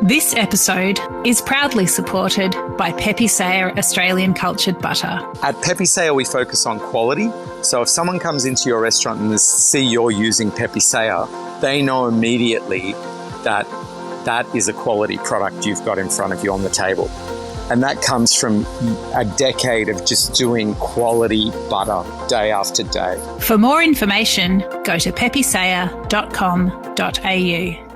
This episode is proudly supported by Pepe Sayer Australian Cultured Butter. At Pepe Sayer, we focus on quality. So if someone comes into your restaurant and they see you're using Pepe Sayer, they know immediately that that is a quality product you've got in front of you on the table. And that comes from a decade of just doing quality butter day after day. For more information, go to pepesayer.com.au.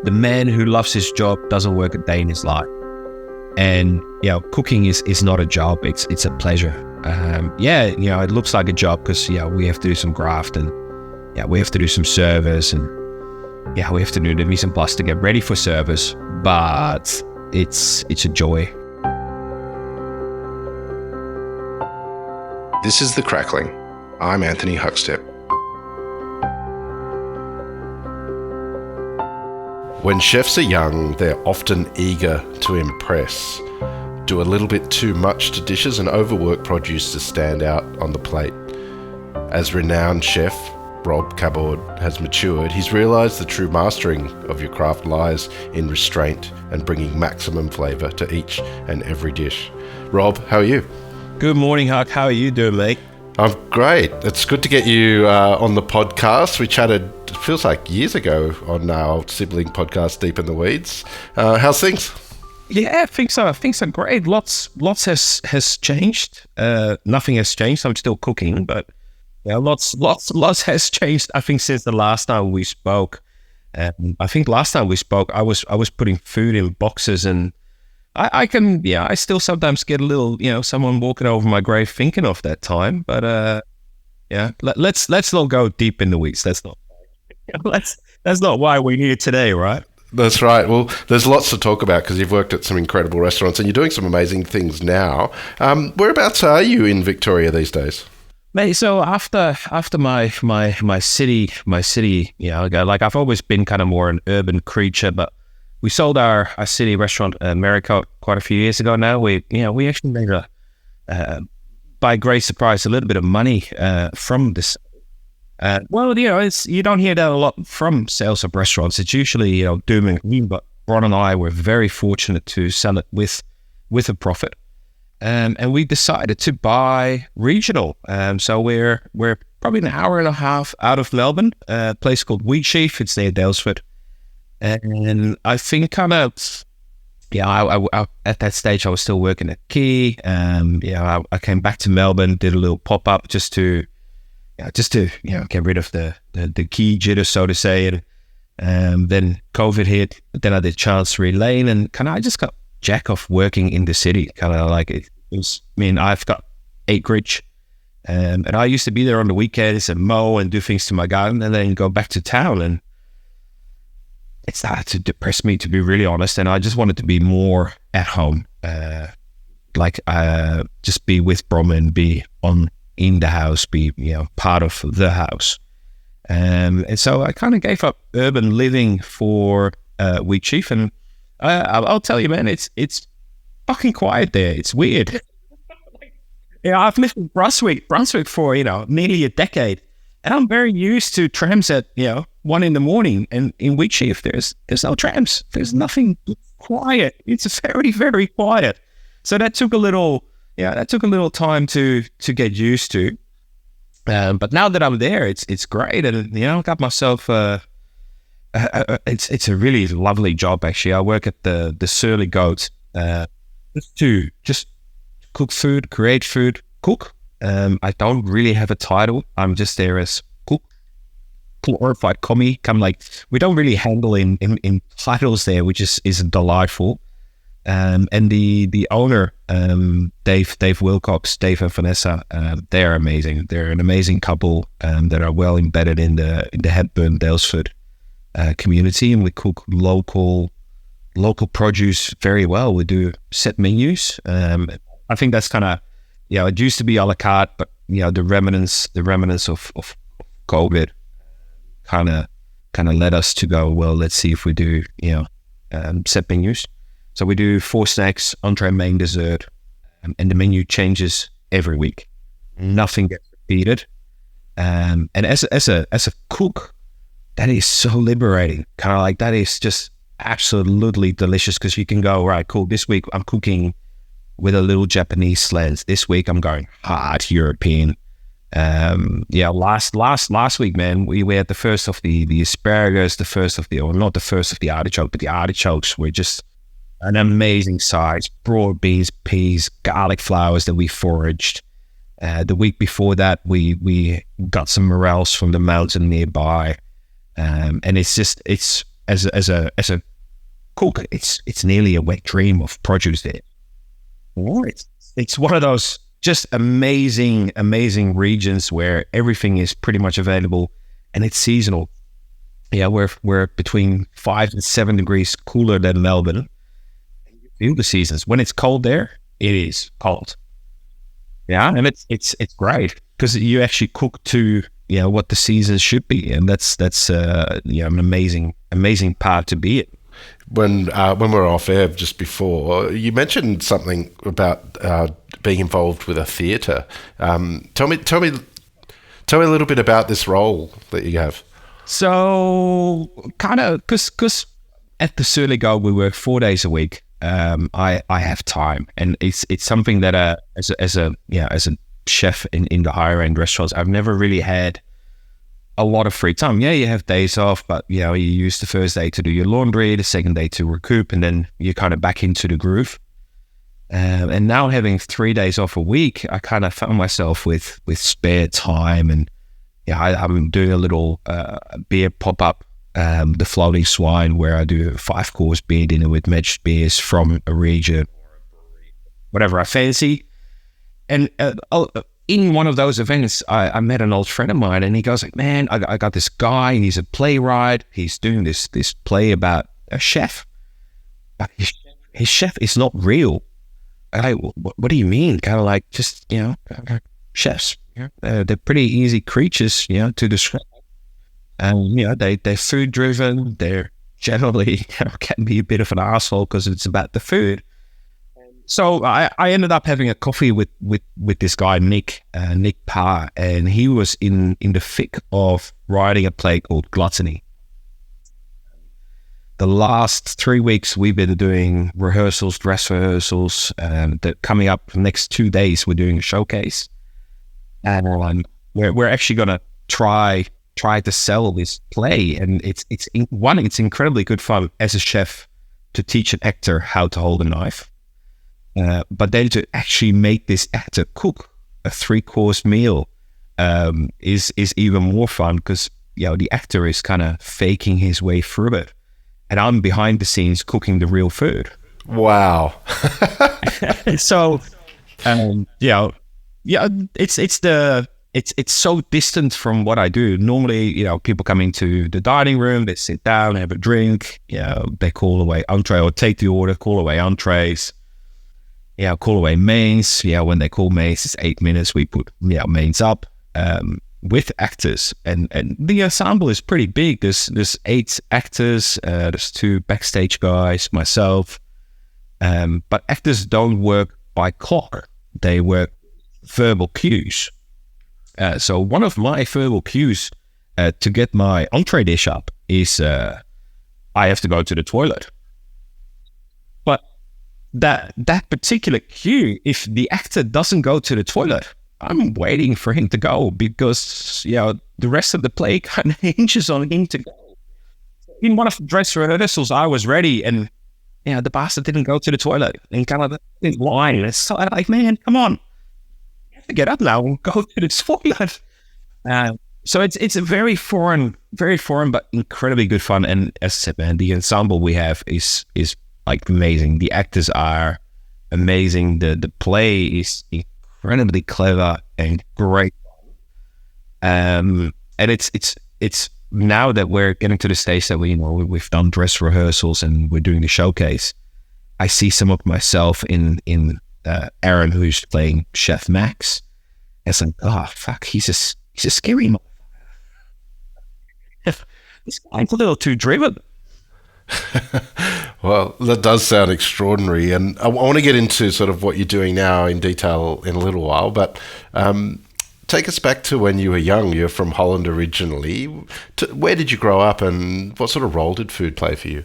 The man who loves his job doesn't work a day in his life. And, cooking is not a job, it's a pleasure. It looks like a job because, we have to do some graft and, we have to do some service and, we have to do the mise en place to get ready for service, but it's a joy. This is The Crackling. I'm Anthony Huckstep. When chefs are young, they're often eager to impress, do a little bit too much to dishes and overwork produce to stand out on the plate. As renowned chef Rob Kabboord has matured, he's realised the true mastering of your craft lies in restraint and bringing maximum flavour to each and every dish. Rob, how are you? Good morning, Huck. How are you doing, mate? I'm great. It's good to get you on the podcast. We chatted, it feels like years ago, on our sibling podcast, Deep in the Weeds. How's things? Yeah, things are great. Lots has changed. Nothing has changed. I'm still cooking, but lots has changed. I think since the last time we spoke. I think last time we spoke, I was putting food in boxes, and I still sometimes get a little, someone walking over my grave thinking of that time. But let's not go deep in the weeds. That's not why we're here today, right? That's right. Well, there's lots to talk about because you've worked at some incredible restaurants and you're doing some amazing things now. Whereabouts are you in Victoria these days? Mate, so after my city, I've always been kind of more an urban creature, but we sold our city restaurant, America, quite a few years ago now. We actually made by great surprise, a little bit of money from this. You don't hear that a lot from sales of restaurants. It's usually, doom and gloom, but Ron and I were very fortunate to sell it with a profit. And we decided to buy regional. So we're probably an hour and a half out of Melbourne, a place called Wheatsheaf. It's near Daylesford. And I think I at that stage I was still working at Key. I came back to Melbourne, did a little pop up just to get rid of the Key jitter, so to say. And then COVID hit. Then I did Chancery Lane, and I just got jack off working in the city. I've got acreage, and I used to be there on the weekends and mow and do things to my garden, and then go back to town, and it started to depress me, to be really honest. And I just wanted to be more at home, just be with Bromman, be in the house, be part of the house. And so I kind of gave up urban living for Wheatsheaf, and I'll tell you, man, it's fucking quiet there. It's weird. I've lived in Brunswick for nearly a decade, and I'm very used to trams at 1 a.m. And in Wheatsheaf there's no trams. There's nothing. Quiet. It's very, very quiet. So that took a little time to get used to. But now that I'm there, it's great, and I got myself. It's a really lovely job, actually. I work at the Surly Goat, just cook food, create food, cook. I don't really have a title. I'm just there as cook, glorified commie. We don't really handle in titles there, which is delightful. And the owner, Dave Wilcox, Dave and Vanessa, they're amazing. They're an amazing couple that are well embedded in the Hepburn, Daylesford community, and we cook local produce very well. We do set menus. I think that's kind of, it used to be a la carte, but the remnants of COVID kind of led us to go, well, let's see if we do set menus. So we do 4 snacks, entree, main, dessert, and the menu changes every week. Nothing gets repeated. And as a cook, that is so liberating. Kind of like that is just absolutely delicious because you can go, right, cool, this week I'm cooking with a little Japanese lens. This week I'm going hard European. Last week, man, we had the first of the asparagus, not the first of the artichoke, but the artichokes were just an amazing size. Broad beans, peas, garlic flowers that we foraged. The week before that, we got some morels from the mountain nearby. And it's as a cook, it's nearly a wet dream of produce there. It's one of those just amazing regions where everything is pretty much available and it's seasonal. Yeah, we're between 5 and 7 degrees cooler than Melbourne. You feel the seasons. When it's cold there, it is cold. Yeah, and it's great because you actually cook to what the seasons should be, and that's an amazing part to be in. When we were off air just before, you mentioned something about being involved with a theatre. Tell me a little bit about this role that you have. So, kind of, because at the Surly Goat we work 4 days a week. I have time, and it's something that as a chef in the higher end restaurants, I've never really had a lot of free time. Yeah, you have days off, but you use the first day to do your laundry, the second day to recoup, and then you're kind of back into the groove. And now having 3 days off a week, I kind of found myself with spare time, and I'm doing a little beer pop up. The Floating Swine, where I do a 5-course beer dinner with matched beers from a region, whatever I fancy. And in one of those events, I met an old friend of mine, and he goes like, man, I got this guy, he's a playwright, he's doing this play about a chef. His chef is not real. What do you mean? Kind of like just, chefs. They're pretty easy creatures, to describe. And they're food driven. They're generally can be a bit of an asshole because it's about the food. So I ended up having a coffee with this guy Nick Parr, and he was in the thick of writing a play called Gluttony. The last 3 weeks we've been doing rehearsals, dress rehearsals. Coming up next 2 days we're doing a showcase, and we're actually gonna try to sell this play, and it's incredibly good fun as a chef to teach an actor how to hold a knife, but then to actually make this actor cook a 3-course meal is even more fun because the actor is kind of faking his way through it, and I'm behind the scenes cooking the real food. Wow. So it's so distant from what I do. Normally, people come into the dining room, they sit down, have a drink, they call away entree or take the order, call away entrees, call away mains. When they call mains, it's 8 minutes. We put mains up with actors, and the ensemble is pretty big. There's 8 actors. There's 2 backstage guys, myself. But actors don't work by clock. They work verbal cues. So one of my verbal cues to get my entree dish up is I have to go to the toilet. But that particular cue, if the actor doesn't go to the toilet, I'm waiting for him to go because the rest of the play kind of hinges on him to go. In one of the dress rehearsals, I was ready, and the bastard didn't go to the toilet and kind of didn't whine. So I'm like, man, come on. Get up now and go to the toilet. So it's a very foreign, but incredibly good fun. And as I said, man, the ensemble we have is like amazing. The actors are amazing. The play is incredibly clever and great. And it's now that we're getting to the stage that we've done dress rehearsals and we're doing the showcase. I see some of myself in Aaron, who's playing Chef Max. It's like, oh fuck, he's a scary motherfucker. This guy's a little too driven. Well, that does sound extraordinary, and I want to get into sort of what you're doing now in detail in a little while. But take us back to when you were young. You're from Holland originally. Where did you grow up, and what sort of role did food play for you?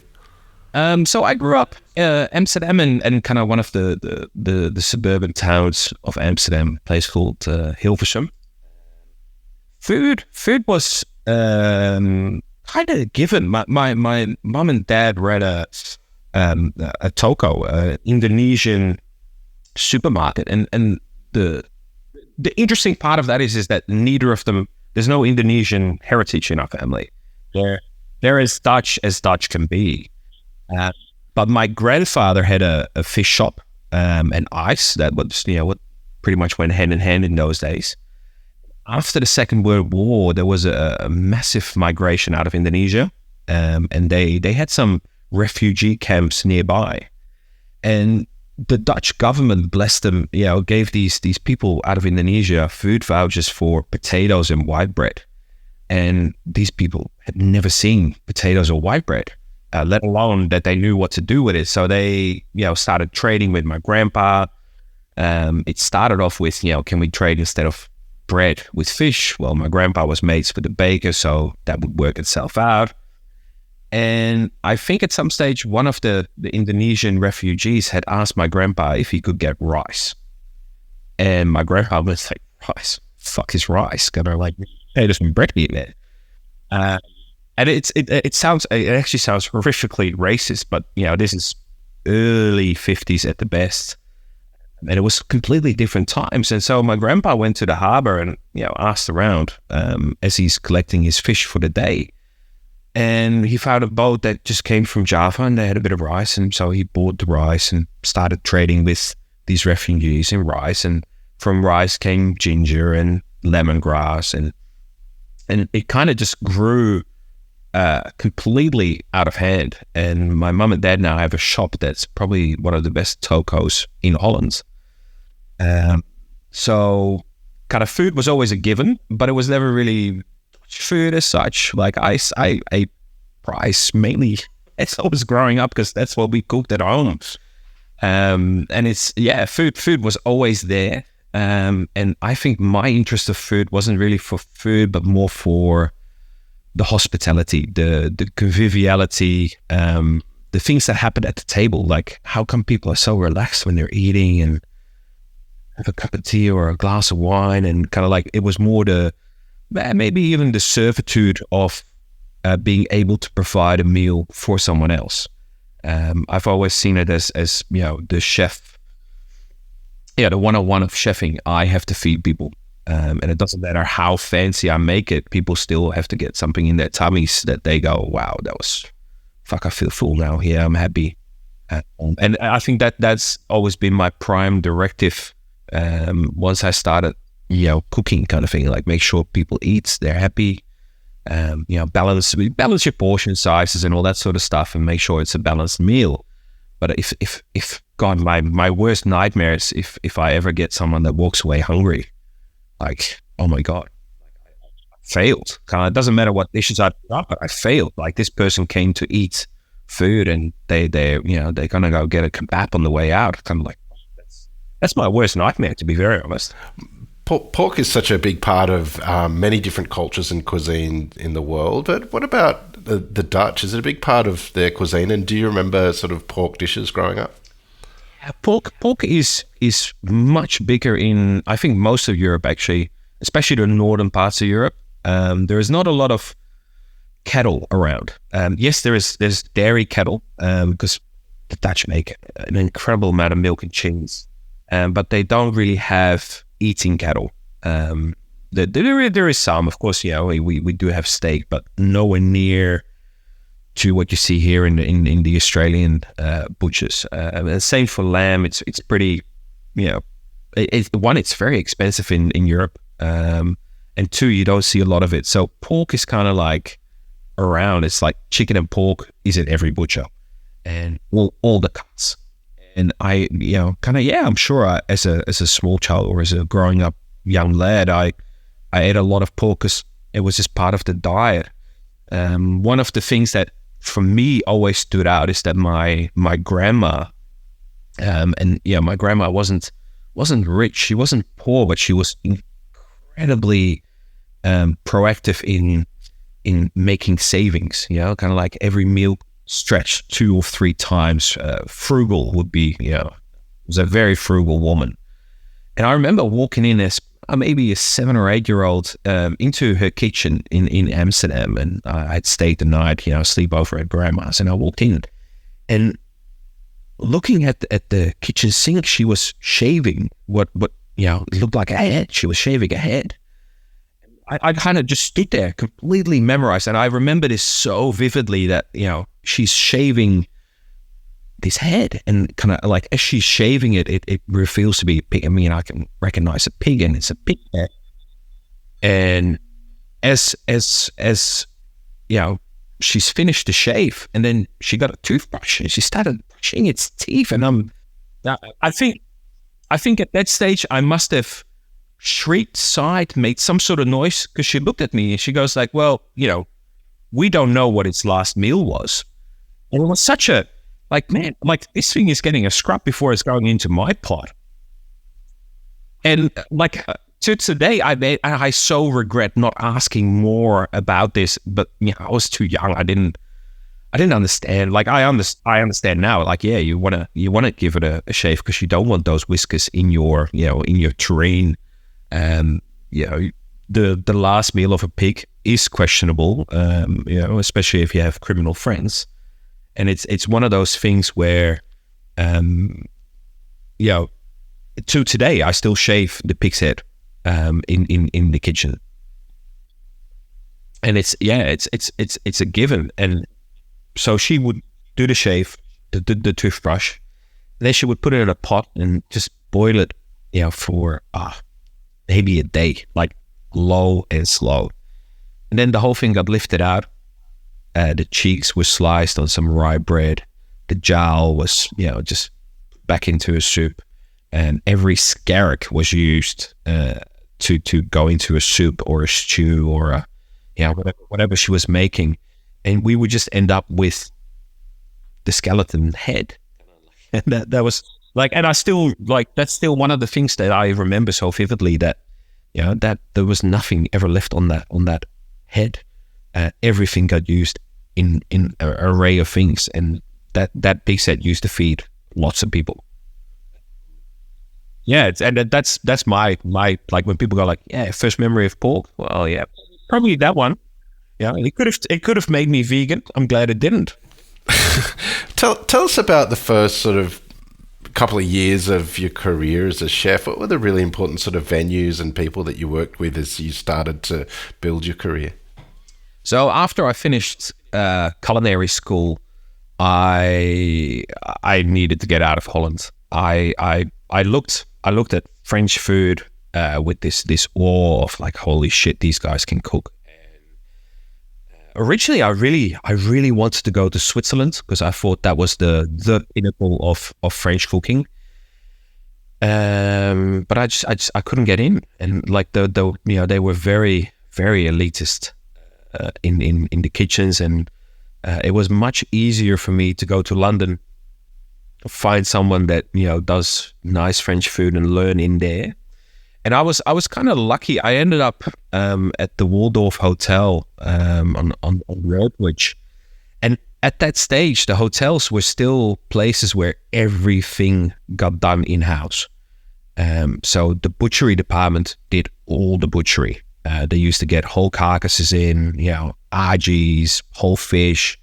So I grew up Amsterdam and kind of one of the suburban towns of Amsterdam, a place called Hilversum. Food was kind of given. My mum and dad ran a toko, Indonesian supermarket, and the interesting part of that is that neither of them, there's no Indonesian heritage in our family. They're as Dutch can be. But my grandfather had a fish shop and ice that was, what pretty much went hand in hand in those days. After the Second World War, there was a massive migration out of Indonesia, and they had some refugee camps nearby. And the Dutch government, bless them, gave these people out of Indonesia food vouchers for potatoes and white bread. And these people had never seen potatoes or white bread, let alone that they knew what to do with it. So they, started trading with my grandpa. It started off with, can we trade instead of bread with fish? Well, my grandpa was mates with the baker, so that would work itself out. And I think at some stage, one of the Indonesian refugees had asked my grandpa if he could get rice. And my grandpa was like, rice? Fuck is rice? Gonna hey, there's some bread in there. And it actually sounds horrifically racist, but this is early 50s at the best. And it was completely different times. And so my grandpa went to the harbor and, asked around as he's collecting his fish for the day. And he found a boat that just came from Java and they had a bit of rice. And so he bought the rice and started trading with these refugees in rice. And from rice came ginger and lemongrass. And it kind of just grew completely out of hand. And my mum and dad now have a shop that's probably one of the best tokos in Holland. So kind of food was always a given, but it was never really food as such. Like I ate rice mainly as I was growing up because that's what we cooked at home. And it's, food was always there. And I think my interest of food wasn't really for food, but more for the hospitality, the conviviality, the things that happen at the table. Like, how come people are so relaxed when they're eating and have a cup of tea or a glass of wine? And kind of like, it was more maybe even the servitude of being able to provide a meal for someone else. I've always seen it as the chef, the one-on-one of chefing. I have to feed people. And it doesn't matter how fancy I make it, people still have to get something in their tummies that they go, wow, I feel full now. Yeah, I'm happy. And I think that's always been my prime directive once I started, cooking kind of thing, like make sure people eat, they're happy, balance your portion sizes and all that sort of stuff and make sure it's a balanced meal. But if God, my worst nightmare is if I ever get someone that walks away hungry. Like, oh my God, I failed. It doesn't matter what dishes I put up, but I failed. Like, this person came to eat food and they're gonna go get a kebab on the way out. Kind of like, that's my worst nightmare, to be very honest. Pork is such a big part of many different cultures and cuisine in the world. But what about the Dutch? Is it a big part of their cuisine? And do you remember sort of pork dishes growing up? Pork is much bigger in, I think, most of Europe, actually, especially the northern parts of Europe. There is not a lot of cattle around. Yes, there's dairy cattle because the Dutch make an incredible amount of milk and cheese, but they don't really have eating cattle. There is some, of course. We do have steak, but nowhere near to what you see here in the Australian butchers. And same for lamb. It's pretty, it's very expensive in Europe, and two, you don't see a lot of it. So pork is kind of like around. It's like chicken and pork is at every butcher, and all the cuts. And I, I'm sure as a small child or as a growing up young lad, I ate a lot of pork because it was just part of the diet. One of the things that for me always stood out is that my grandma, my grandma wasn't rich. She wasn't poor, but she was incredibly proactive in making savings. You know, kind of like every meal stretched 2 or 3 times. Frugal would be, you know, was a very frugal woman. And I remember walking in as maybe a 7 or 8 year old into her kitchen in Amsterdam, and I'd stayed the night, you know, sleep over at grandma's, and I walked in, and looking at the kitchen sink, she was shaving what you know, it looked like a head. She was shaving a head. I kind of just stood there, completely memorized, and I remember this so vividly that, you know, she's shaving this head, and kind of like as she's shaving it, it reveals to be a pig. I mean, I can recognize a pig, and it's a pig head. And as you know, she's finished the shave, and then she got a toothbrush and she started brushing its teeth. And I think at that stage I must have shrieked, sighed, made some sort of noise, because she looked at me and she goes like, well, you know, we don't know what its last meal was. And it was such a, like, man, like, this thing is getting a scrub before it's going into my pot. And like, to today, I so regret not asking more about this, but you know, I was too young. I didn't understand. Like, I understand now. Like, yeah, you wanna give it a shave because you don't want those whiskers in your, you know, in your terrain. You know, the last meal of a pig is questionable. You know, especially if you have criminal friends. And it's one of those things where, you know, to today I still shave the pig's head in the kitchen, and it's a given. And so she would do the shave, the toothbrush, and then she would put it in a pot and just boil it, you know, for maybe a day, like low and slow, and then the whole thing got lifted out. The cheeks were sliced on some rye bread. The jowl was, you know, just back into a soup, and every scarrock was used to go into a soup or a stew or whatever she was making, and we would just end up with the skeleton head. And that was like, and I still like, that's still one of the things that I remember so vividly, that, you know, that there was nothing ever left on that head. Everything got used in an array of things, and that big set used to feed lots of people. Yeah, that's my like, when people go like, yeah, first memory of pork. Well, yeah, probably that one. Yeah, it could have made me vegan. I'm glad it didn't. Tell us about the first sort of couple of years of your career as a chef. What were the really important sort of venues and people that you worked with as you started to build your career? So after I finished culinary school, I needed to get out of Holland. I looked at French food with this awe of like, holy shit, these guys can cook. And originally, I really wanted to go to Switzerland because I thought that was the pinnacle of French cooking. But I couldn't get in, and like the you know, they were very, very elitist in the kitchens, and it was much easier for me to go to London, find someone that, you know, does nice French food and learn in there. And I was kind of lucky. I ended up at the Waldorf Hotel on Roadwich, and at that stage, the hotels were still places where everything got done in house. So the butchery department did all the butchery. They used to get whole carcasses in, you know, RGs, whole fish,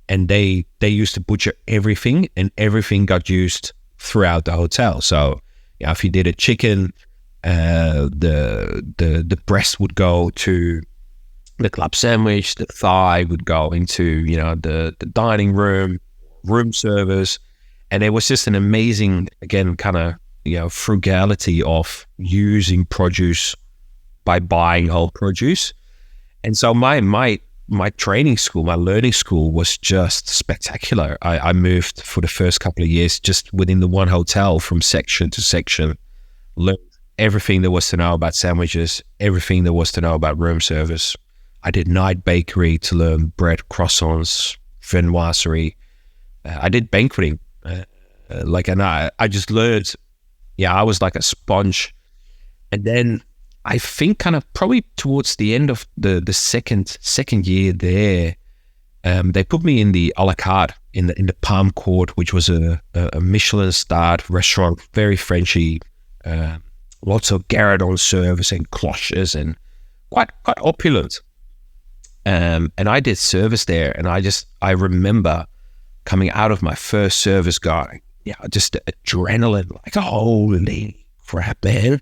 and they used to butcher everything, and everything got used throughout the hotel. So, you know, if you did a chicken, the breast would go to the club sandwich, the thigh would go into, you know, the dining room service, and it was just an amazing, again, kind of, you know, frugality of using produce by buying whole produce. And so my training school, my learning school was just spectacular. I moved for the first couple of years just within the one hotel from section to section, learned everything there was to know about sandwiches, everything there was to know about room service. I did night bakery to learn bread, croissants, viennoiserie. I did banqueting, and I just learned. Yeah, I was like a sponge. And then I think kind of probably towards the end of the second year there, they put me in the a la carte in the Palm Court, which was a Michelin-starred restaurant, very Frenchy, lots of Garrett service and cloches and quite opulent. And I did service there, and I remember coming out of my first service going, just the adrenaline, like, holy crap, man.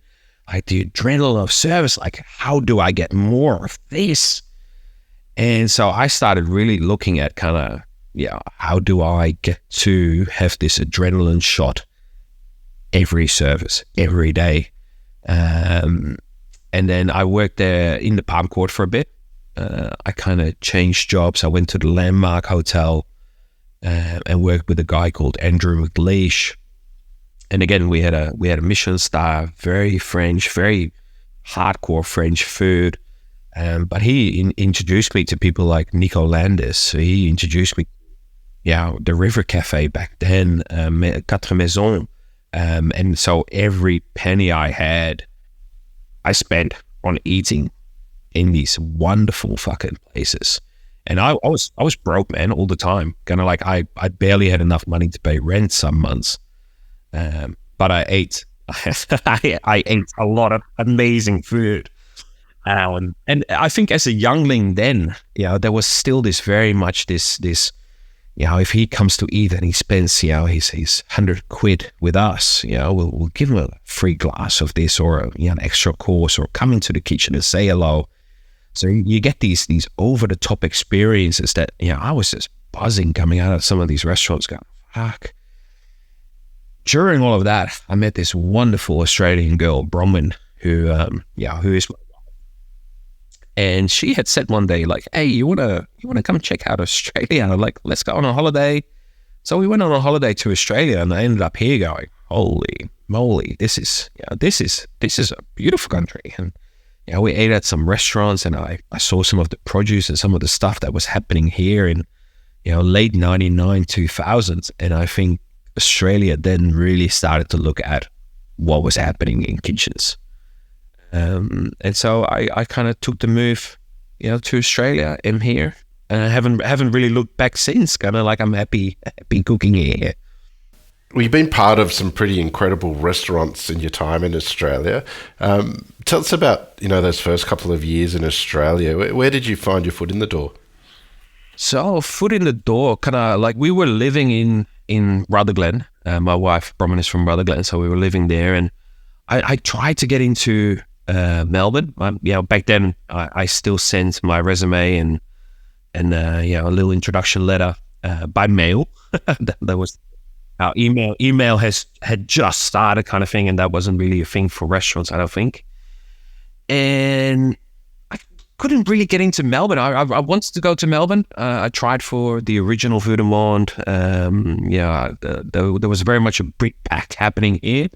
Like the adrenaline of service, like, how do I get more of this? And so I started really looking at kind of, how do I get to have this adrenaline shot every service, every day? And then I worked there in the Palm Court for a bit. I kind of changed jobs. I went to the Landmark Hotel and worked with a guy called Andrew McLeish. And again, we had a Michelin star, very French, very hardcore French food. But he introduced me to people like Nico Landis. So he introduced me, the River Cafe back then, Quatre Maisons. And so every penny I had, I spent on eating in these wonderful fucking places. And I was broke, man, all the time. Kind of like I barely had enough money to pay rent some months. But I ate. I ate a lot of amazing food. And I think as a youngling then, there was still this very much this, if he comes to eat and he spends, his 100 quid with us, we'll give him a free glass of this or an extra course, or come into the kitchen and say hello. So you get these over the top experiences that, I was just buzzing coming out of some of these restaurants going, fuck. During all of that, I met this wonderful Australian girl, Bronwyn, who is, and she had said one day, like, hey, you wanna come check out Australia? And I'm like, let's go on a holiday. So we went on a holiday to Australia, and I ended up here going, holy moly, this is a beautiful country. And we ate at some restaurants, and I saw some of the produce and some of the stuff that was happening here in late 99, 2000s. And I think Australia then really started to look at what was happening in kitchens. And so I kind of took the move, to Australia. I'm here, and I haven't really looked back since. Kind of like I'm happy cooking here. Well, you've been part of some pretty incredible restaurants in your time in Australia. Tell us about those first couple of years in Australia. Where did you find your foot in the door? So foot in the door, kind of like we were living in Rutherglen. My wife Bronwyn is from Rutherglen, so we were living there, and I tried to get into Melbourne. Back then I still sent my resume and a little introduction letter by mail. that was our email had just started, kind of thing, and that wasn't really a thing for restaurants, I don't think. And I couldn't really get into Melbourne. I wanted to go to Melbourne. I tried for the original Vue de Monde. There was very much a brick pack happening here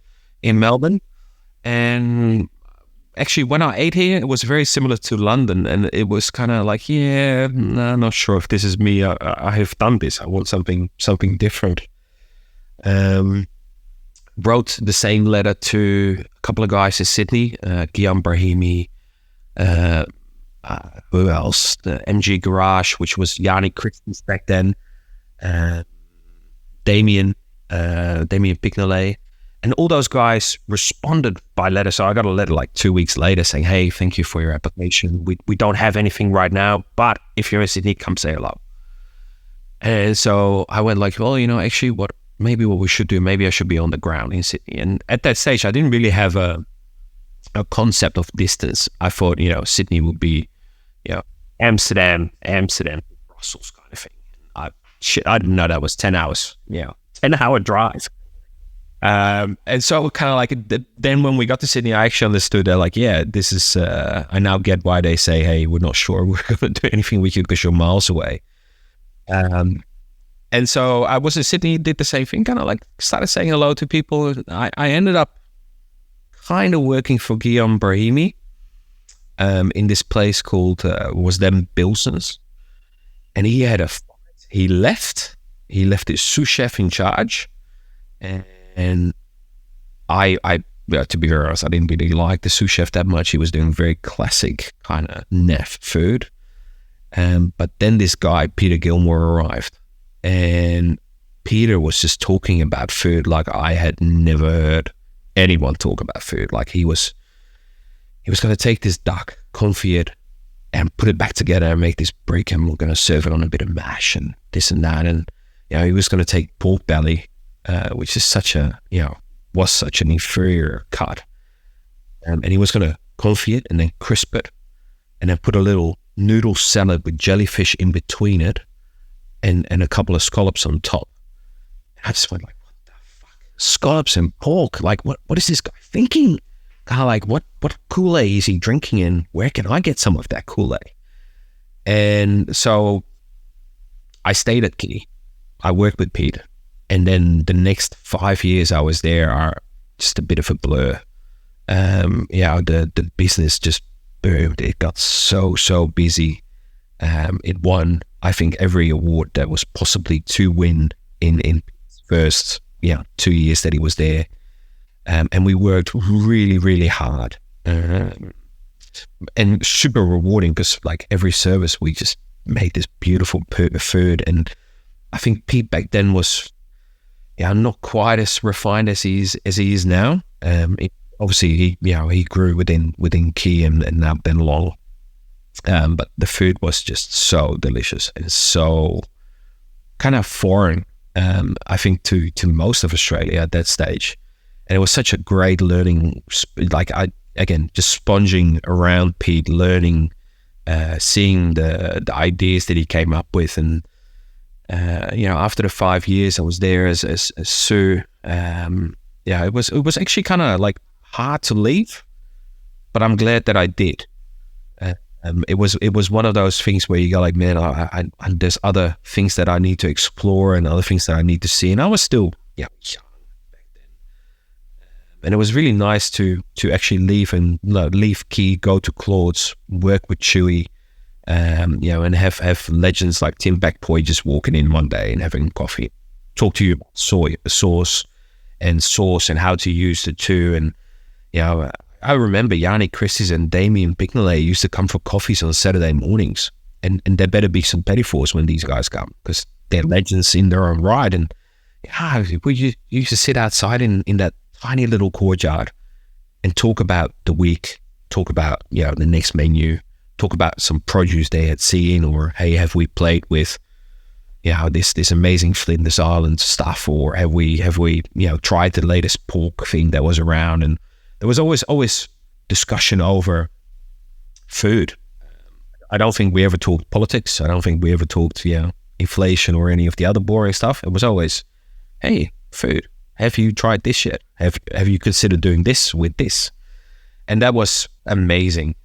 in Melbourne. And actually, when I ate here, it was very similar to London, and it was kind of like, I'm not sure if this is me. I have done this. I want something different. Wrote the same letter to a couple of guys in Sydney, Guillaume Brahimi, who else? The MG Garage, which was Yanni Christens back then, Damien Pignolet. And all those guys responded by letter. So I got a letter like 2 weeks later saying, hey, thank you for your application. We don't have anything right now, but if you're in Sydney, come say hello. And so I went like, well, actually what we should do, maybe I should be on the ground in Sydney. And at that stage, I didn't really have a concept of distance. I thought, Sydney would be, Amsterdam, Brussels kind of thing. I didn't know that was 10 hours, 10-hour drive. And so kind of like, then when we got to Sydney, I actually understood that like, this is, I now get why they say, hey, we're not sure we're going to do anything with you because you're miles away. And so I was in Sydney, did the same thing, kind of like started saying hello to people. I ended up kind of working for Guillaume Brahimi in this place called, was then Bilson's. And he had he left his sous chef in charge. And I to be very honest, I didn't really like the sous chef that much. He was doing very classic kind of naff food. But then this guy, Peter Gilmore, arrived, and Peter was just talking about food like I had never heard anyone talk about food. Like he was going to take this duck, confit it, and put it back together and make this brick, and we're going to serve it on a bit of mash and this and that. And, he was going to take pork belly, which is was such an inferior cut. And he was going to confit it and then crisp it and then put a little noodle salad with jellyfish in between it and a couple of scallops on top. I just went like, what the fuck? Scallops and pork? Like, what is this guy thinking? Kind of like, what Kool-Aid is he drinking, and where can I get some of that Kool-Aid? And so I stayed at Key. I worked with Pete. And then the next 5 years I was there are just a bit of a blur. The business just boomed. It got so busy. It won, I think, every award that was possibly to win in first 2 years that he was there. And we worked really, really hard. And super rewarding, because like every service we just made this beautiful food. And I think Pete back then was not quite as refined as he is now. Obviously he grew within Key and now then Long. But the food was just so delicious and so kind of foreign, I think, to most of Australia at that stage. And it was such a great learning, like just sponging around Pete, learning, seeing the ideas that he came up with. And, after the 5 years I was there as sous, it was actually kind of like hard to leave, but I'm glad that I did. It was one of those things where you go like, man, I there's other things that I need to explore and other things that I need to see. And I was still young back then. And it was really nice to actually leave Key, go to Claude's, work with Chewy, and have legends like Tim Backpoy just walking in one day and having coffee, talk to you about sauce and how to use the two. And I remember Yanni Christies and Damien Bignollet used to come for coffees on Saturday mornings, and there better be some petty fours when these guys come, because they're legends in their own right. And we used to sit outside in that tiny little courtyard and talk about the week, talk about the next menu, talk about some produce they had seen, or hey, have we played with this amazing Flinders Island stuff, or have we tried the latest pork thing that was around? And there was always discussion over food. I don't think we ever talked politics. I don't think we ever talked inflation or any of the other boring stuff. It was always, hey, food. Have you tried this yet? Have you considered doing this with this? And that was amazing.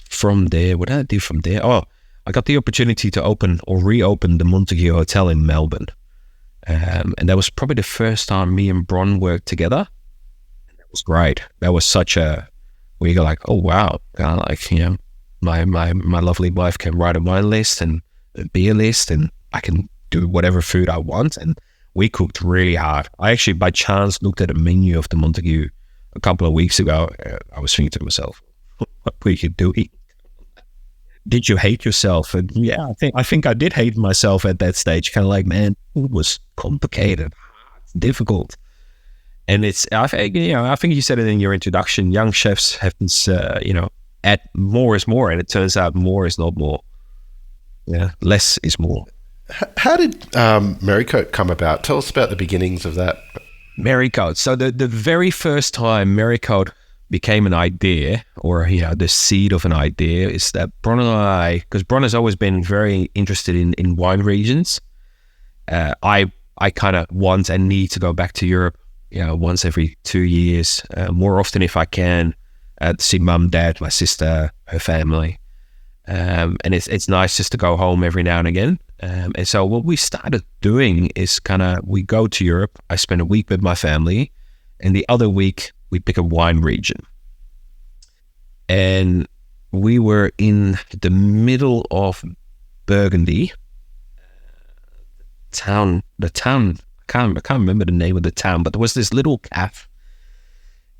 From there, what did I do from there? Oh, I got the opportunity to open or reopen the Montague Hotel in Melbourne. And that was probably the first time me and Bron worked together. And that was great. That was such a, where you go like, oh wow, my lovely wife can write a wine list and a beer list, and I can do whatever food I want. And we cooked really hard. I actually, by chance, looked at a menu of the Montague a couple of weeks ago. I was thinking to myself, what were you doing? Did you hate yourself? And I think I did hate myself at that stage. Kind of like, man, it was complicated, difficult. And I think you said it in your introduction. Young chefs have this, at more is more, and it turns out more is not more. Yeah, less is more. How did Merrycoat come about? Tell us about the beginnings of that. Merrycoat. So the very first time Merrycoat became an idea, or the seed of an idea, is that Bron and I, because Bron has always been very interested in wine regions. I kind of want and need to go back to Europe, once every 2 years, more often if I can, to see mum, dad, my sister, her family, and it's nice just to go home every now and again. And so what we started doing is we go to Europe. I spend a week with my family, and the other week we pick a wine region. And we were in the middle of Burgundy. The town, I can't remember the name of the town, but there was this little cafe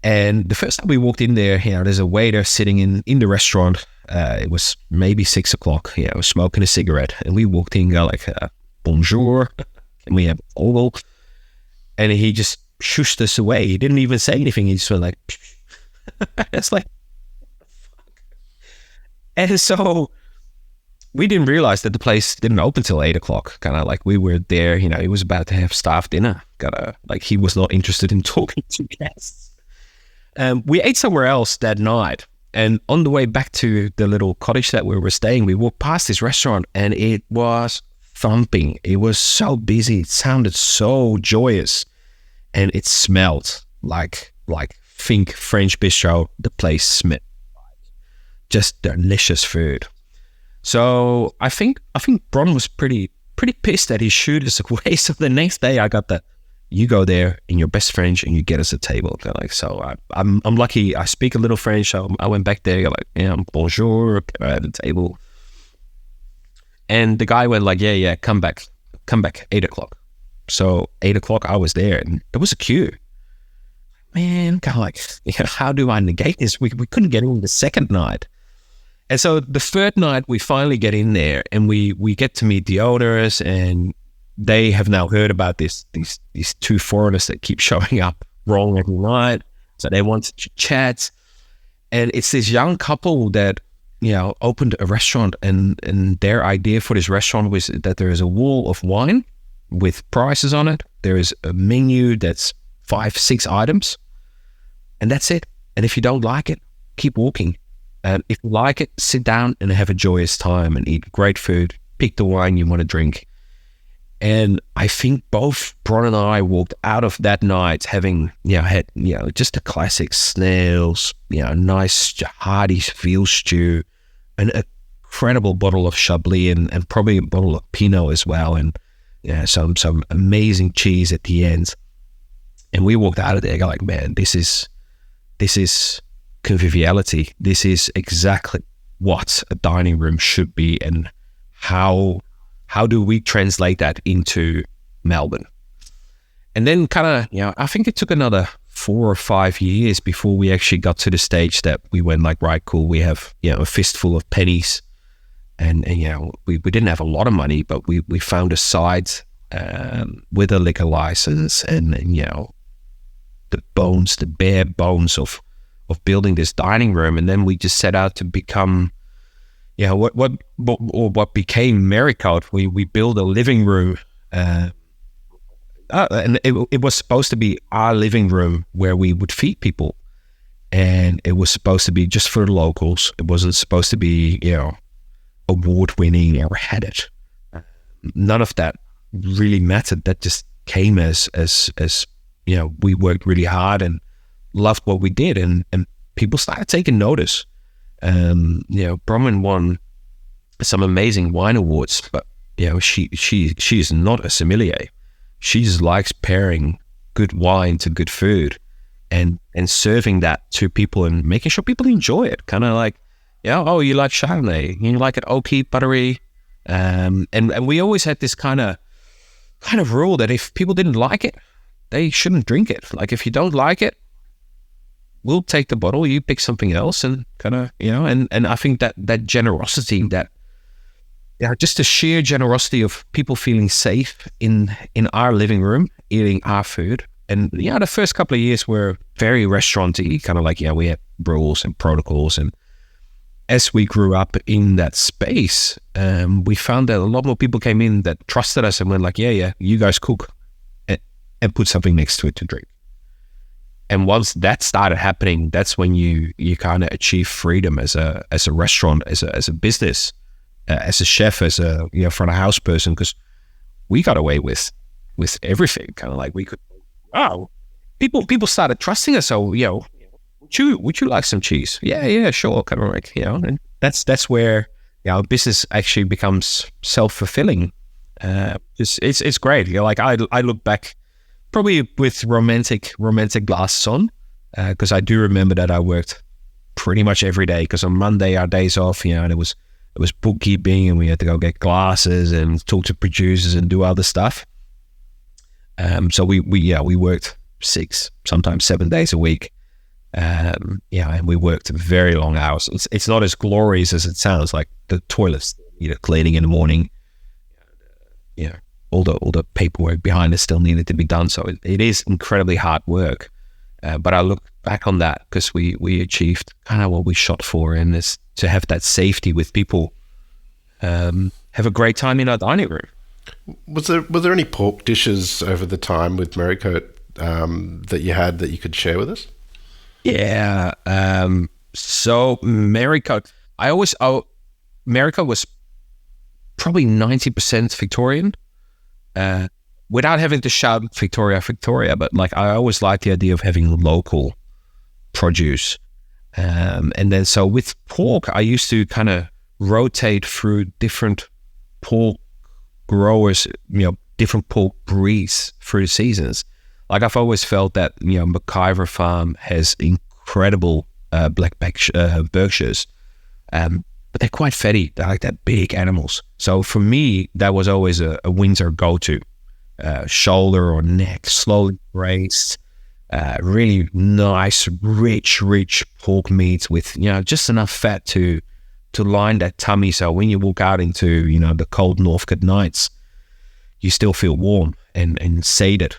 And the first time we walked in there, there's a waiter sitting in the restaurant. It was maybe 6 o'clock, smoking a cigarette. And we walked in, go like, bonjour. And we have oval. And he just shushed us away. He didn't even say anything. He just went like, it's like, and so we didn't realize that the place didn't open till 8 o'clock. Kind of like we were there, he was about to have staff dinner. He was not interested in talking to guests. We ate somewhere else that night. And on the way back to the little cottage that we were staying, we walked past this restaurant and it was thumping. It was so busy. It sounded so joyous. And it smelled like think French bistro. The place smelled just delicious food. So I think Bron was pretty pissed that he shooed us away. So the next day I got the, you go there in your best French and you get us a table. So I'm lucky. I speak a little French. So I went back there bonjour, can I have a table? And the guy went like, yeah, come back 8 o'clock. So 8 o'clock I was there and there was a queue. Man, kind of like, how do I negate this? We couldn't get in the second night. And so the third night we finally get in there and we get to meet the owners, and they have now heard about these two foreigners that keep showing up wrong every night. So they wanted to chat. And it's this young couple that, opened a restaurant, and their idea for this restaurant was that there is a wall of wine with prices on it. There is a menu that's 5-6 items, and that's it. And if you don't like it, keep walking. If you like it, sit down and have a joyous time and eat great food. Pick the wine you want to drink. And I think both Bron and I walked out of that night having, had, just a classic snails, nice hearty veal stew, an incredible bottle of Chablis and probably a bottle of Pinot as well. And some amazing cheese at the end. And we walked out of there like, man, this is conviviality. This is exactly what a dining room should be, and how do we translate that into Melbourne? And then I think it took another 4 or 5 years before we actually got to the stage that we went like, right, cool, we have, a fistful of pennies. And we didn't have a lot of money, but we found a site with a liquor license and the bare bones of building this dining room. And then we just set out to become, what became Maricote. We built a living room, and it was supposed to be our living room where we would feed people, and it was supposed to be just for the locals. It wasn't supposed to be, award-winning or had it. None of that really mattered. That just came as we worked really hard and loved what we did, and people started taking notice. Bronwyn won some amazing wine awards, but she is not a sommelier. She just likes pairing good wine to good food and serving that to people and making sure people enjoy it. Kind of like, you like Chardonnay, you like it oaky, buttery, and we always had this kind of rule that if people didn't like it, they shouldn't drink it. Like, if you don't like it, we'll take the bottle, you pick something else, and and I think that generosity, that just the sheer generosity of people feeling safe in our living room, eating our food. And the first couple of years were very restaurant-y, kind of like, we had rules and protocols. And as we grew up in that space, we found that a lot more people came in that trusted us and went like, you guys cook, and put something next to it to drink. And once that started happening, that's when you kind of achieve freedom as a restaurant, as a business, as a chef, as a front of house person, because we got away with everything. Kind of like, we could, people started trusting us. So would you like some cheese? Yeah, sure. Kind of like, and that's where our business actually becomes self-fulfilling. It's great. Like, I look back probably with romantic glasses on, because I do remember that I worked pretty much every day, because on Monday our days off, and it was bookkeeping, and we had to go get glasses and talk to producers and do other stuff. So we worked 6, sometimes 7 days a week, And we worked very long hours. It's not as glorious as it sounds. Like the toilets, cleaning in the morning. All the paperwork behind it still needed to be done. So it is incredibly hard work. But I look back on that because we achieved kind of what we shot for, and is to have that safety with people have a great time in our dining room. Was there any pork dishes over the time with Merrycoat that you had that you could share with us? Yeah. So Merrycoat, Merrycoat was probably 90% Victorian. Without having to shout Victoria, but like I always liked the idea of having local produce. And then so with pork, I used to kind of rotate through different pork growers, different pork breeds through the seasons. Like I've always felt that, McIver Farm has incredible black Berkshires, but they're quite fatty. They're like that big animals. So for me, that was always a winter go-to. Shoulder or neck, slowly braised, really nice, rich pork meat with, just enough fat to line that tummy. So when you walk out into, the cold Northcote nights, you still feel warm and sated.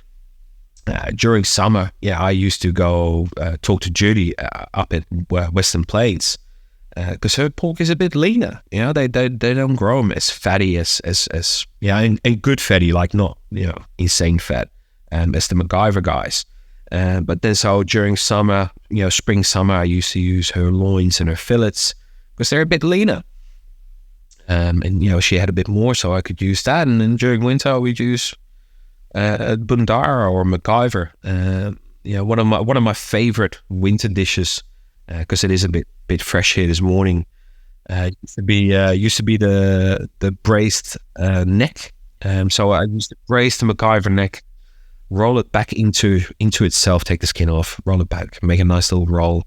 During summer, I used to go talk to Judy up at Western Plains because her pork is a bit leaner. They don't grow them as fatty as and good fatty, like not insane fat as the MacGyver guys. But then so during summer, spring summer, I used to use her loins and her fillets because they're a bit leaner. And she had a bit more, so I could use that. And then during winter, we'd use Bundara or MacGyver. One of my favorite winter dishes, because it is a bit fresh here this morning. Used to be the braised neck. So I used to braise the MacGyver neck, roll it back into itself, take the skin off, roll it back, make a nice little roll,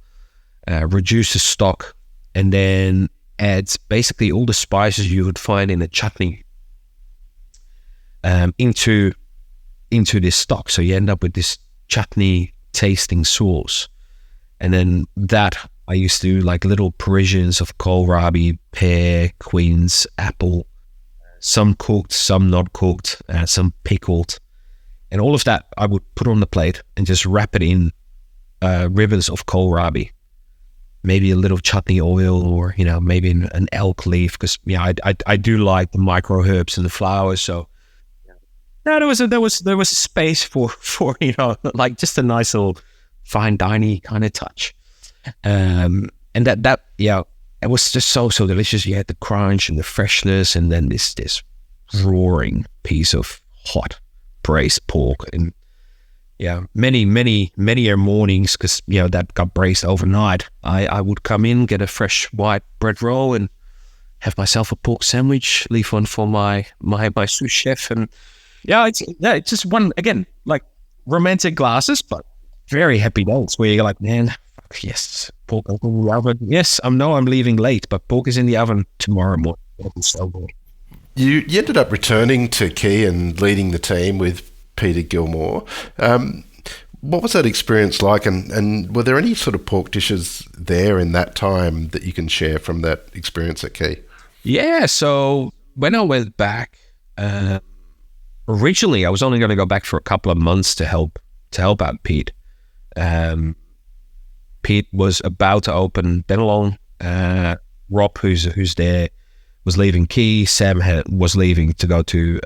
reduce the stock, and then add basically all the spices you would find in a chutney into this stock. So you end up with this chutney tasting sauce. And then that I used to do like little Parisians of kohlrabi, pear, quince, apple, some cooked, some not cooked, some pickled. And all of that I would put on the plate and just wrap it in ribbons of kohlrabi. Maybe a little chutney oil, or maybe an elk leaf, because I do like the micro herbs and the flowers. So there was a space for like just a nice little fine dining kind of touch, and that it was just so delicious. You had the crunch and the freshness, and then this roaring piece of hot braised pork. And many mornings, because that got braised overnight, I would come in, get a fresh white bread roll, and have myself a pork sandwich, leave one for my sous chef, and it's just one, again, like romantic glasses, but very happy days where you're like, man, fuck yes, pork is in the oven. Yes, I'm leaving late, but pork is in the oven tomorrow morning. It's so good. You ended up returning to Key and leading the team with Peter Gilmore. What was that experience like, and were there any sort of pork dishes there in that time that you can share from that experience at Key? Yeah, so when I went back, originally I was only going to go back for a couple of months to help out Pete. Pete was about to open Benelong. Rob, who's there, was leaving Key. Sam was leaving to go to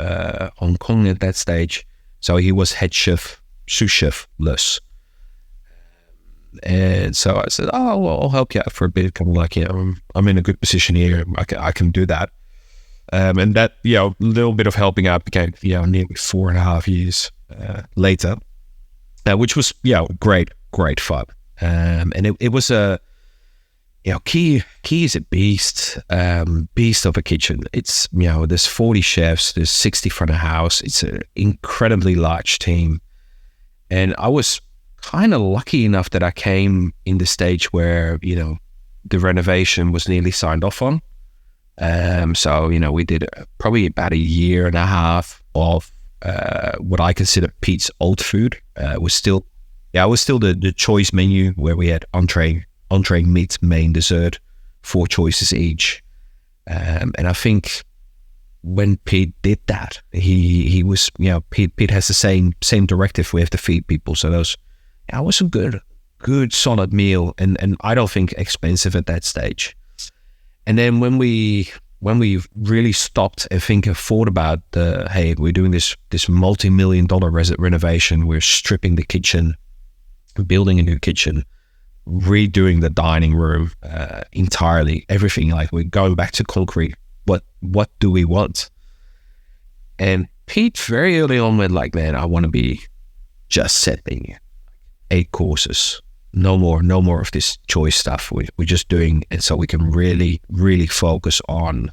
Hong Kong at that stage. So he was head chef, sous chef-less. And so I said, oh, well, I'll help you out for a bit. Kind of like, I'm in a good position here. I can do that. And that, little bit of helping out became, nearly 4.5 years later, which was, great fun. And it was a, Key is a beast of a kitchen. It's, there's 40 chefs, there's 60 front of house. It's an incredibly large team. And I was kind of lucky enough that I came in the stage where, the renovation was nearly signed off on. So, we did probably about 1.5 years of what I consider Pete's old food. Was still it was still the choice menu where we had entree, meat, main, dessert, 4 choices each. And I think when Pete did that, he was, Pete has the same directive. We have to feed people. So it was a good solid meal, and I don't think expensive at that stage. And then when we really stopped and thought about hey, we're doing this multi-million-dollar renovation, we're stripping the kitchen, building a new kitchen, redoing the dining room entirely, everything, like we're going back to concrete. What do we want? And Pete very early on went like, man, I want to be just setting 8 courses. No more of this choice stuff. We're just doing it so we can really, really focus on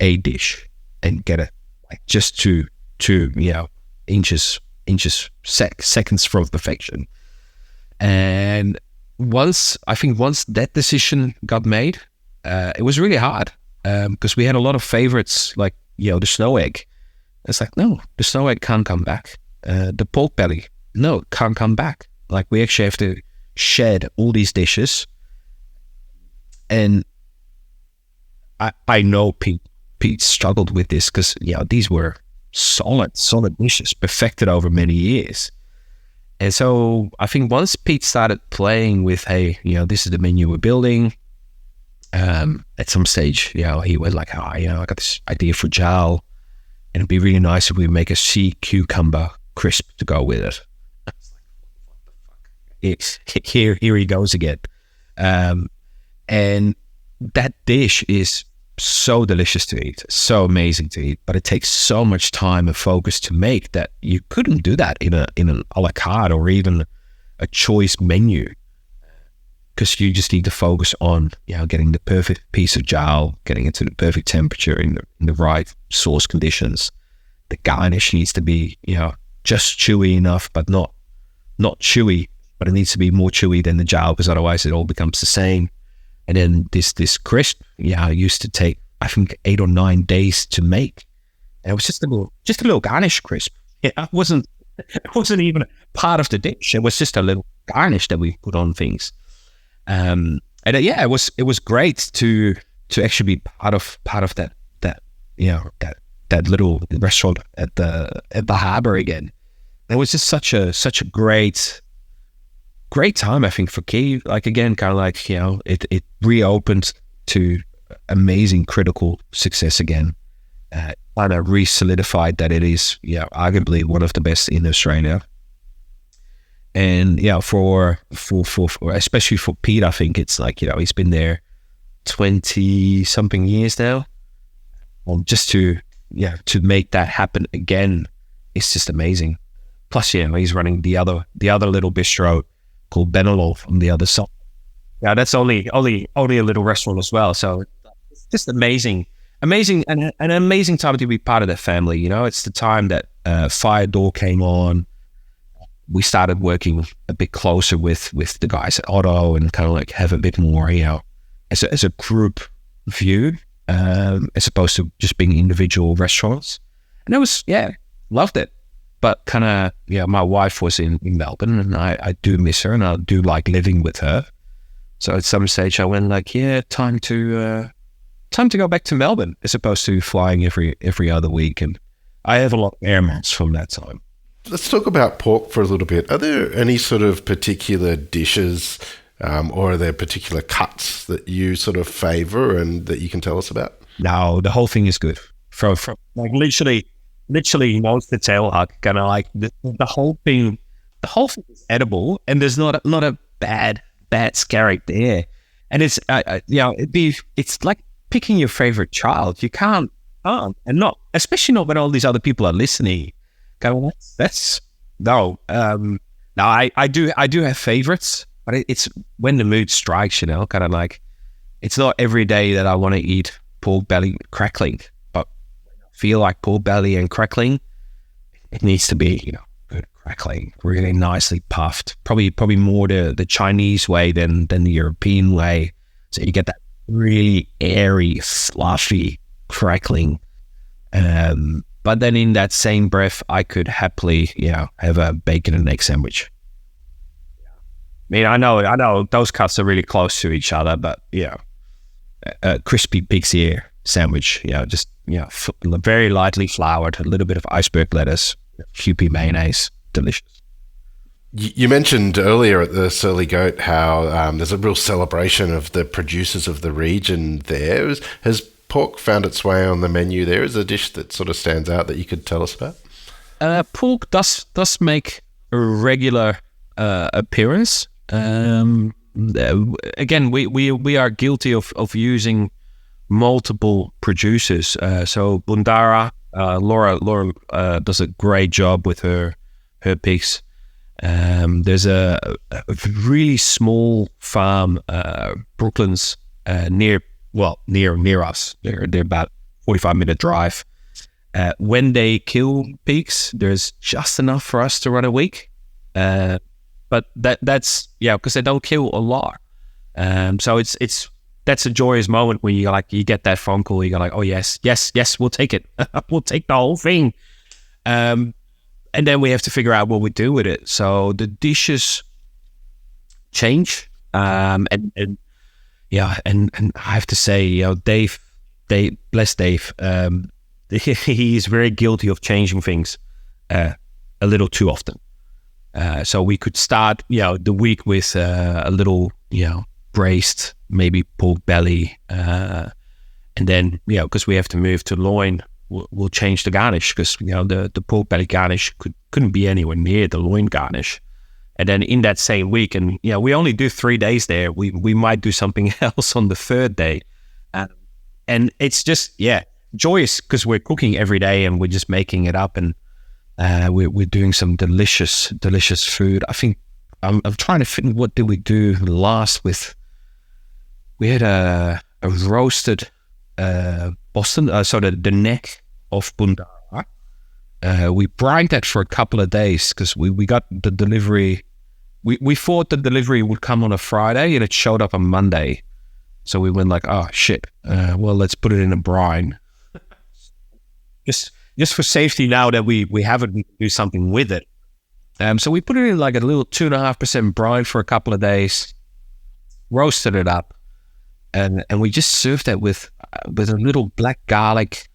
a dish and get it like just to seconds from perfection. And once that decision got made, it was really hard because we had a lot of favorites, like the snow egg. It's like, no, the snow egg can't come back. The pork belly, no, can't come back. Like we actually have to shed all these dishes. And I know Pete struggled with this because these were solid dishes perfected over many years. And so I think once Pete started playing with, hey, this is the menu we're building, at some stage, he went like, I got this idea for jowl, and it'd be really nice if we make a sea cucumber crisp to go with it. Here he goes again. And that dish is so delicious to eat, so amazing to eat, but it takes so much time and focus to make that you couldn't do that in an a la carte or even a choice menu, because you just need to focus on getting the perfect piece of jowl, getting it to the perfect temperature in the right sauce conditions. The garnish needs to be just chewy enough, but not chewy, but it needs to be more chewy than the jowl, because otherwise it all becomes the same. And then this crisp, used to take, I think, 8 or 9 days to make. And it was just a little garnish crisp. It wasn't even part of the dish. It was just a little garnish that we put on things. It was great to actually be part of that little restaurant at the harbor again. It was just such a great time, I think, for Key. Like, again, kind of like, it reopened to amazing critical success again. Kind of re-solidified that it is, arguably one of the best in Australia. And for especially for Pete, I think it's like, he's been there 20 something years now. Just to make that happen again, it's just amazing. Plus, he's running the other little bistro called Benelol on the other side. That's only a little restaurant as well. So it's just amazing, and an amazing time to be part of that family. It's the time that Fire Door came on. We started working a bit closer with the guys at Otto and kind of like have a bit more, as a group view, as opposed to just being individual restaurants. And it was, loved it. But kind of, my wife was in Melbourne, and I do miss her, and I do like living with her. So at some stage I went like, time to go back to Melbourne, as opposed to flying every other week. And I have a lot of air miles from that time. Let's talk about pork for a little bit. Are there any sort of particular dishes or are there particular cuts that you sort of favour and that you can tell us about? No, the whole thing is good. From like literally nose to tail, Huck. Kind of like the whole thing. The whole thing is edible, and there's not a bad scarrick there. And it's it's like picking your favorite child. You can't, and not, especially not when all these other people are listening. Go, that's no. I do have favorites, but it's when the mood strikes. Kind of like, it's not every day that I want to eat pork belly crackling, but feel like pork belly and crackling, it needs to be good crackling, really nicely puffed. Probably more the Chinese way than the European way. So you get that really airy, fluffy crackling. But then in that same breath, I could happily, have a bacon and egg sandwich. mean, I know those cuts are really close to each other, but a crispy pig's ear sandwich, just very lightly floured, a little bit of iceberg lettuce, Kewpie mayonnaise, delicious. You mentioned earlier at the Surly Goat how there's a real celebration of the producers of the region there. Has pork found its way on the menu there? Is a dish that sort of stands out that you could tell us about? Pork does make a regular appearance. Again, we are guilty of using multiple producers. So Bundara, Laura does a great job with her pigs. There's a really small farm, Brooklands, near us. They're about 45-minute drive. When they kill pigs, there's just enough for us to run a week. But that's because they don't kill a lot. So that's a joyous moment when you get that phone call. You're like, oh yes, we'll take it. We'll take the whole thing. And then we have to figure out what we do with it. So the dishes change. And I have to say, Dave, bless Dave. He's very guilty of changing things a little too often. So we could start, the week with a little, braised, maybe pork belly, and then, because we have to move to loin, we'll change the garnish because the pork belly garnish couldn't be anywhere near the loin garnish. And then in that same week, and we only do 3 days there. We might do something else on the third day, and it's just joyous because we're cooking every day and we're just making it up, and we're doing some delicious food. I think I'm trying to think, what did we do last with? We had a roasted Boston, so the neck of Bundara. We brined that for a couple of days because we got the delivery. We thought the delivery would come on a Friday and it showed up on Monday. So we went like, oh shit, well, let's put it in a brine. Just for safety now that we haven't, we can do something with it. So we put it in like a little 2.5% brine for a couple of days, roasted it up, and we just served that with a little black garlic.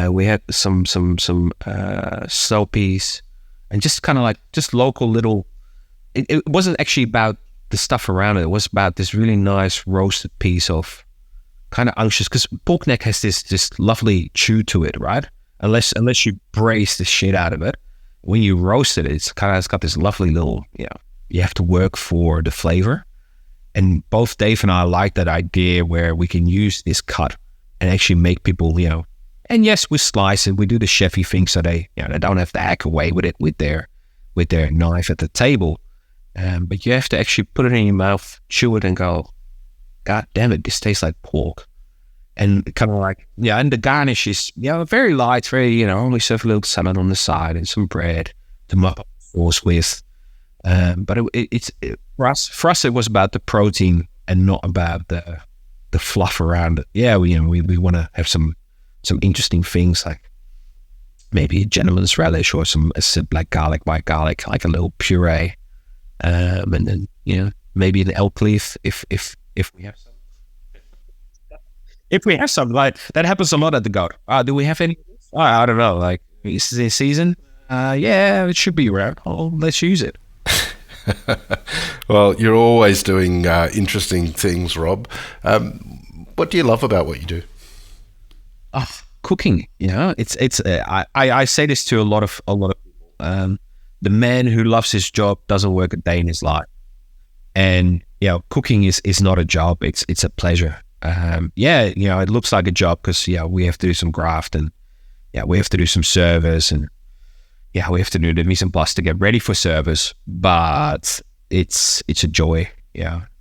We had some snow peas, and just kind of like just local little. It wasn't actually about the stuff around it. It was about this really nice roasted piece of kind of unctuous, because pork neck has this lovely chew to it, right? Unless you braise the shit out of it. When you roast it, it's got this lovely little, you have to work for the flavor. And both Dave and I like that idea where we can use this cut and actually make people, and yes, we slice it, we do the chefy thing so they don't have to hack away with it with their knife at the table. But you have to actually put it in your mouth, chew it and go, God damn it, this tastes like pork. And kind of like, and the garnish is, very light, very, only serve a little salad on the side and some bread to mop up the sauce with. But for us, it was about the protein and not about the fluff around it. Yeah, we want to have some interesting things like maybe a gentleman's relish or some black garlic, white garlic, like a little puree. And then, maybe an elk leaf if we have some. If we have some, like that happens a lot at the goat. Do we have any? I don't know. Like, is this season? Yeah, it should be around. Oh, let's use it. Well, you're always doing interesting things, Rob. What do you love about what you do? Cooking. It's. I say this to a lot of people. The man who loves his job doesn't work a day in his life, and cooking is not a job. It's a pleasure. It looks like a job because we have to do some graft and we have to do some service and we have to do the mise en place to get ready for service. But it's a joy,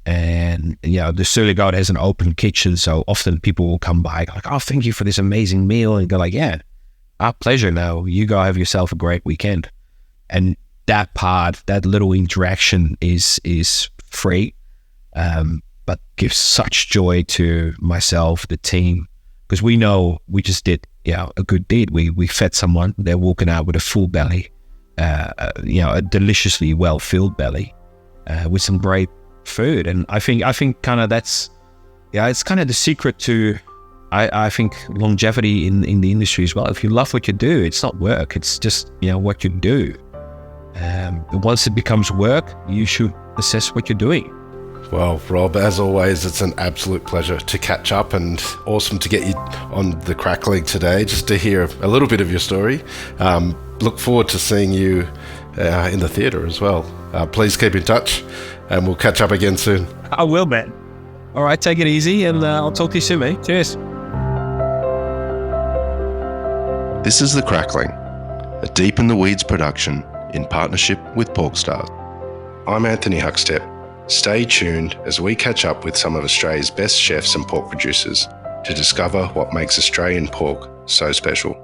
And the Surly Goat has an open kitchen, so often people will come by like, oh, thank you for this amazing meal, and go like, our pleasure. Now you go have yourself a great weekend. And that little interaction is free. But gives such joy to myself, the team, because we know we just did, a good deed. We fed someone. They're walking out with a full belly, a deliciously well-filled belly, with some great food. And I think kind of that's, it's kind of the secret to, I think, longevity in the industry as well. If you love what you do, it's not work. It's just, what you do. Once it becomes work, you should assess what you're doing. Well, Rob, as always, it's an absolute pleasure to catch up, and awesome to get you on the Crackling today, just to hear a little bit of your story. Look forward to seeing you in the theatre as well. Please keep in touch, and we'll catch up again soon. I will, man. All right, take it easy, and I'll talk to you soon, mate. Cheers. This is The Crackling, a Deep in the Weeds production in partnership with PorkStar. I'm Anthony Huckstep. Stay tuned as we catch up with some of Australia's best chefs and pork producers to discover what makes Australian pork so special.